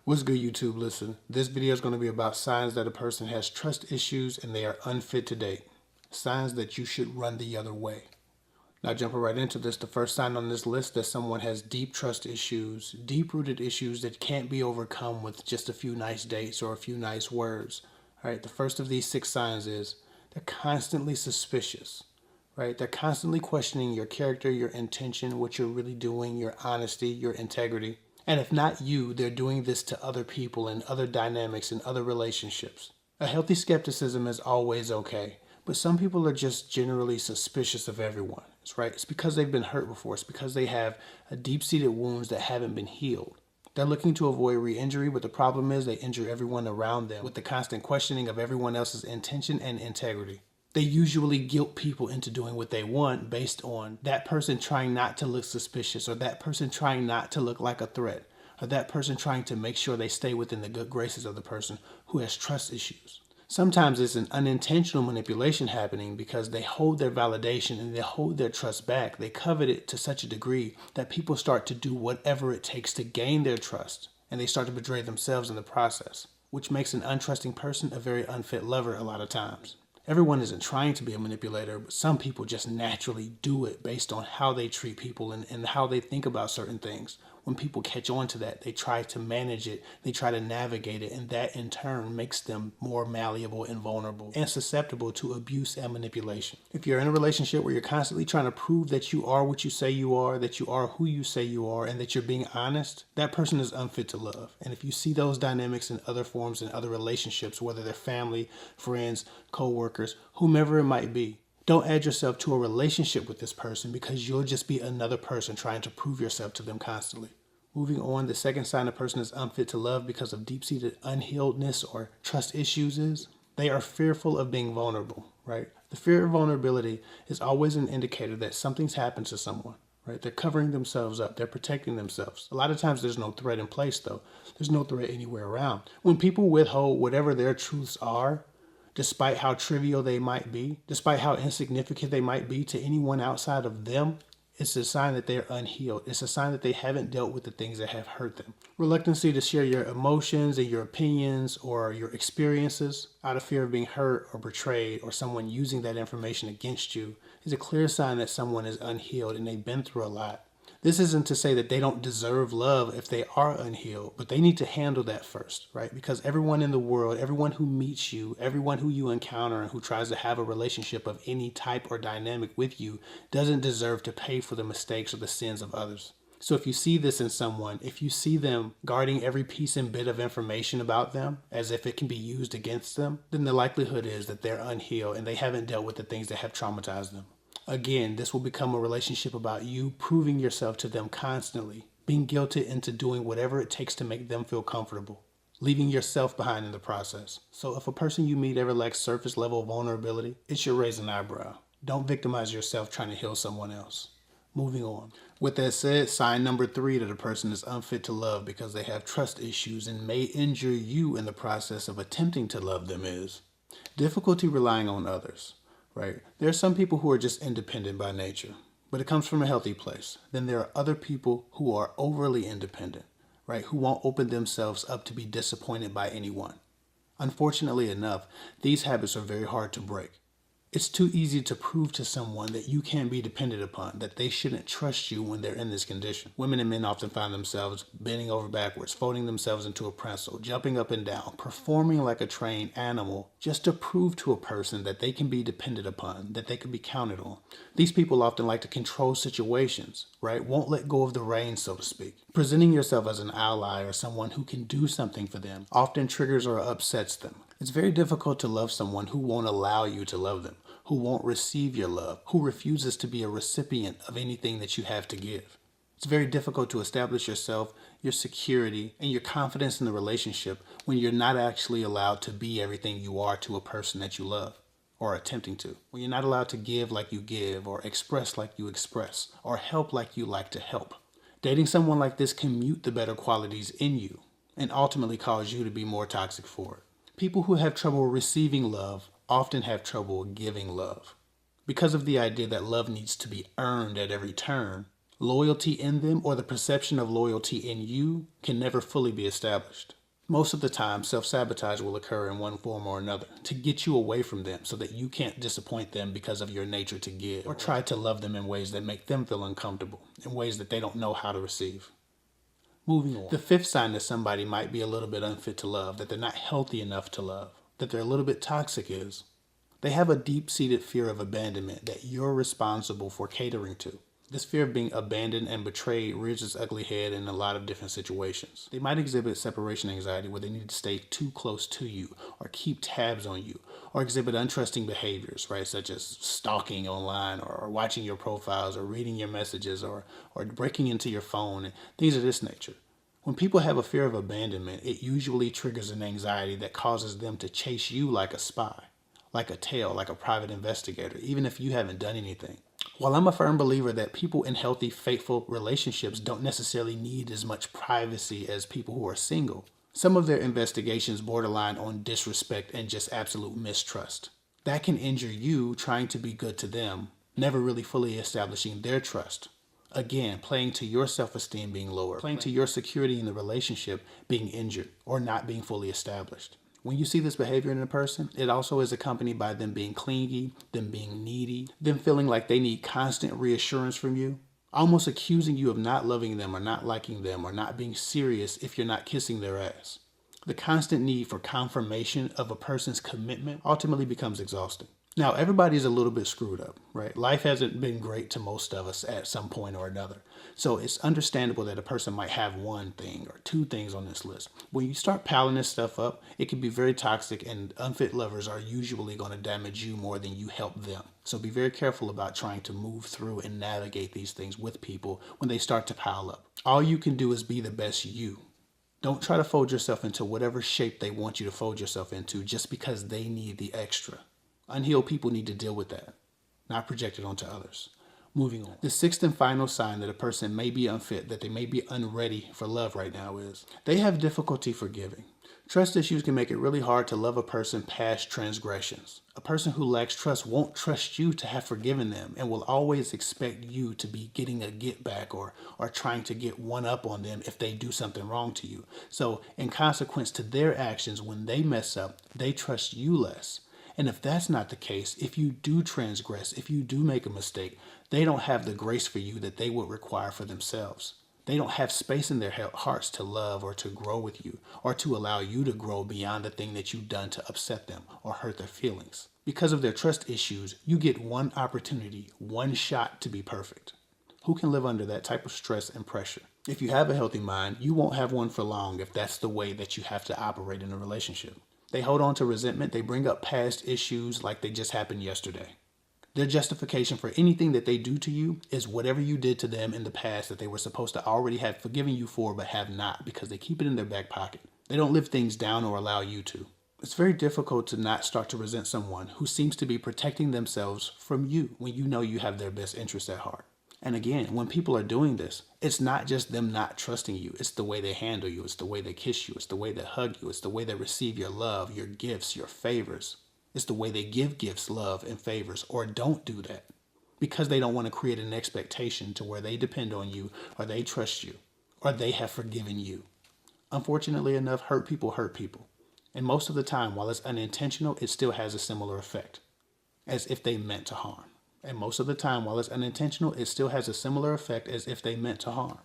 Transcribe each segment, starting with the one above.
What's good, YouTube? Listen, this video is going to be about signs that a person has trust issues and they are unfit to date. Signs that you should run the other way. Now, jumping right into this, the first sign on this list that someone has deep trust issues, deep-rooted issues that can't be overcome with just a few nice dates or a few nice words. All right, the first of these 6 signs is they're constantly suspicious. Right? They're constantly questioning your character, your intention, what you're really doing, your honesty, your integrity. And if not you, they're doing this to other people and other dynamics and other relationships. A healthy skepticism is always okay, but some people are just generally suspicious of everyone. It's right. It's because they've been hurt before. It's because they have deep-seated wounds that haven't been healed. They're looking to avoid re-injury, but the problem is they injure everyone around them with the constant questioning of everyone else's intention and integrity. They usually guilt people into doing what they want based on that person trying not to look suspicious, or that person trying not to look like a threat, or that person trying to make sure they stay within the good graces of the person who has trust issues. Sometimes it's an unintentional manipulation happening because they hold their validation and they hold their trust back. They covet it to such a degree that people start to do whatever it takes to gain their trust, and they start to betray themselves in the process, which makes an untrusting person a very unfit lover a lot of times. Everyone isn't trying to be a manipulator, but some people just naturally do it based on how they treat people and how they think about certain things. When people catch on to that, they try to manage it, they try to navigate it, and that in turn makes them more malleable and vulnerable and susceptible to abuse and manipulation. If you're in a relationship where you're constantly trying to prove that you are what you say you are, that you are who you say you are, and that you're being honest, that person is unfit to love. And if you see those dynamics in other forms, in other relationships, whether they're family, friends, co-workers, whomever it might be, don't add yourself to a relationship with this person because you'll just be another person trying to prove yourself to them constantly. Moving on, the second sign a person is unfit to love because of deep-seated unhealedness or trust issues is they are fearful of being vulnerable, right? The fear of vulnerability is always an indicator that something's happened to someone, right? They're covering themselves up. They're protecting themselves. A lot of times there's no threat in place, though. There's no threat anywhere around. When people withhold whatever their truths are, despite how trivial they might be, despite how insignificant they might be to anyone outside of them, it's a sign that they're unhealed. It's a sign that they haven't dealt with the things that have hurt them. Reluctancy to share your emotions and your opinions or your experiences out of fear of being hurt or betrayed or someone using that information against you is a clear sign that someone is unhealed and they've been through a lot. This isn't to say that they don't deserve love if they are unhealed, but they need to handle that first, right? Because everyone in the world, everyone who meets you, everyone who you encounter and who tries to have a relationship of any type or dynamic with you doesn't deserve to pay for the mistakes or the sins of others. So if you see this in someone, if you see them guarding every piece and bit of information about them as if it can be used against them, then the likelihood is that they're unhealed and they haven't dealt with the things that have traumatized them. Again, this will become a relationship about you proving yourself to them constantly, being guilted into doing whatever it takes to make them feel comfortable, leaving yourself behind in the process. So if a person you meet ever lacks surface level vulnerability, it should raise an eyebrow. Don't victimize yourself trying to heal someone else. Moving on. With that said, sign number 3 that a person is unfit to love because they have trust issues and may injure you in the process of attempting to love them is difficulty relying on others. Right? There are some people who are just independent by nature, but it comes from a healthy place. Then there are other people who are overly independent, right? Who won't open themselves up to be disappointed by anyone. Unfortunately enough, these habits are very hard to break. It's too easy to prove to someone that you can't be depended upon, that they shouldn't trust you when they're in this condition. Women and men often find themselves bending over backwards, folding themselves into a pretzel, jumping up and down, performing like a trained animal just to prove to a person that they can be depended upon, that they can be counted on. These people often like to control situations, right? Won't let go of the reins, so to speak. Presenting yourself as an ally or someone who can do something for them often triggers or upsets them. It's very difficult to love someone who won't allow you to love them, who won't receive your love, who refuses to be a recipient of anything that you have to give. It's very difficult to establish yourself, your security, and your confidence in the relationship when you're not actually allowed to be everything you are to a person that you love, or attempting to. When you're not allowed to give like you give, or express like you express, or help like you like to help. Dating someone like this can mute the better qualities in you, and ultimately cause you to be more toxic for it. People who have trouble receiving love often have trouble giving love. Because of the idea that love needs to be earned at every turn, loyalty in them or the perception of loyalty in you can never fully be established. Most of the time, self-sabotage will occur in one form or another to get you away from them so that you can't disappoint them because of your nature to give, or try to love them in ways that make them feel uncomfortable, in ways that they don't know how to receive. Moving on. The fifth sign that somebody might be a little bit unfit to love, that they're not healthy enough to love, that they're a little bit toxic is, they have a deep-seated fear of abandonment that you're responsible for catering to. This fear of being abandoned and betrayed rears its ugly head in a lot of different situations. They might exhibit separation anxiety where they need to stay too close to you or keep tabs on you, or exhibit untrusting behaviors, right, such as stalking online or watching your profiles or reading your messages or breaking into your phone and things of this nature. When people have a fear of abandonment, it usually triggers an anxiety that causes them to chase you like a spy, like a tail, like a private investigator, even if you haven't done anything. While I'm a firm believer that people in healthy, faithful relationships don't necessarily need as much privacy as people who are single, some of their investigations borderline on disrespect and just absolute mistrust. That can injure you trying to be good to them, never really fully establishing their trust. Again, playing to your self-esteem being lower, playing to your security in the relationship being injured or not being fully established. When you see this behavior in a person, it also is accompanied by them being clingy, them being needy, them feeling like they need constant reassurance from you, almost accusing you of not loving them or not liking them or not being serious if you're not kissing their ass. The constant need for confirmation of a person's commitment ultimately becomes exhausting. Now, everybody's a little bit screwed up, right? Life hasn't been great to most of us at some point or another. So it's understandable that a person might have one thing or two things on this list. When you start piling this stuff up, it can be very toxic, and unfit lovers are usually going to damage you more than you help them. So be very careful about trying to move through and navigate these things with people when they start to pile up. All you can do is be the best you. Don't try to fold yourself into whatever shape they want you to fold yourself into just because they need the extra. Unhealed people need to deal with that, not project it onto others. Moving on. The sixth and final sign that a person may be unfit, that they may be unready for love right now is they have difficulty forgiving. Trust issues can make it really hard to love a person past transgressions. A person who lacks trust won't trust you to have forgiven them and will always expect you to be getting a get back or trying to get one up on them if they do something wrong to you. So in consequence to their actions, when they mess up, they trust you less. And if that's not the case, if you do transgress, if you do make a mistake, they don't have the grace for you that they would require for themselves. They don't have space in their hearts to love or to grow with you or to allow you to grow beyond the thing that you've done to upset them or hurt their feelings. Because of their trust issues, you get one opportunity, one shot to be perfect. Who can live under that type of stress and pressure? If you have a healthy mind, you won't have one for long if that's the way that you have to operate in a relationship. They hold on to resentment. They bring up past issues like they just happened yesterday. Their justification for anything that they do to you is whatever you did to them in the past that they were supposed to already have forgiven you for but have not, because they keep it in their back pocket. They don't live things down or allow you to. It's very difficult to not start to resent someone who seems to be protecting themselves from you when you know you have their best interests at heart. And again, when people are doing this, it's not just them not trusting you. It's the way they handle you. It's the way they kiss you. It's the way they hug you. It's the way they receive your love, your gifts, your favors. It's the way they give gifts, love, and favors, or don't do that because they don't want to create an expectation to where they depend on you or they trust you or they have forgiven you. Unfortunately enough, hurt people hurt people. And most of the time, while it's unintentional, it still has a similar effect as if they meant to harm. And most of the time, while it's unintentional, it still has a similar effect as if they meant to harm.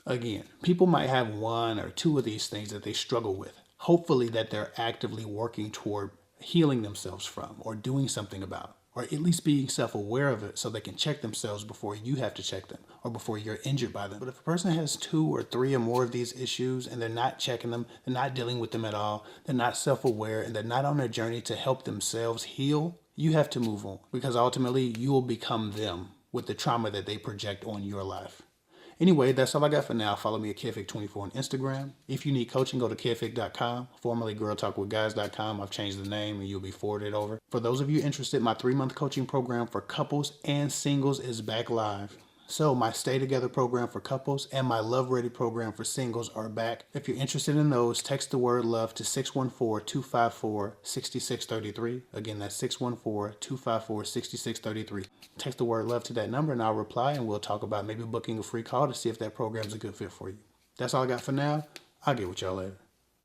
Again, people might have one or two of these things that they struggle with. Hopefully that they're actively working toward healing themselves from or doing something about, or at least being self-aware of it so they can check themselves before you have to check them or before you're injured by them. But if a person has 2 or 3 or more of these issues and they're not checking them, they're not dealing with them at all, they're not self-aware, and they're not on a journey to help themselves heal, you have to move on, because ultimately you will become them with the trauma that they project on your life. Anyway, that's all I got for now. Follow me at KidFig24 on Instagram. If you need coaching, go to KidFig.com, formerly GirlTalkWithGuys.com. I've changed the name and you'll be forwarded over. For those of you interested, my 3-month coaching program for couples and singles is back live. So my Stay Together program for couples and my Love Ready program for singles are back. If you're interested in those, text the word love to 614-254-6633. Again, that's 614-254-6633. Text the word love to that number and I'll reply and we'll talk about maybe booking a free call to see if that program is a good fit for you. That's all I got for now. I'll get with y'all later.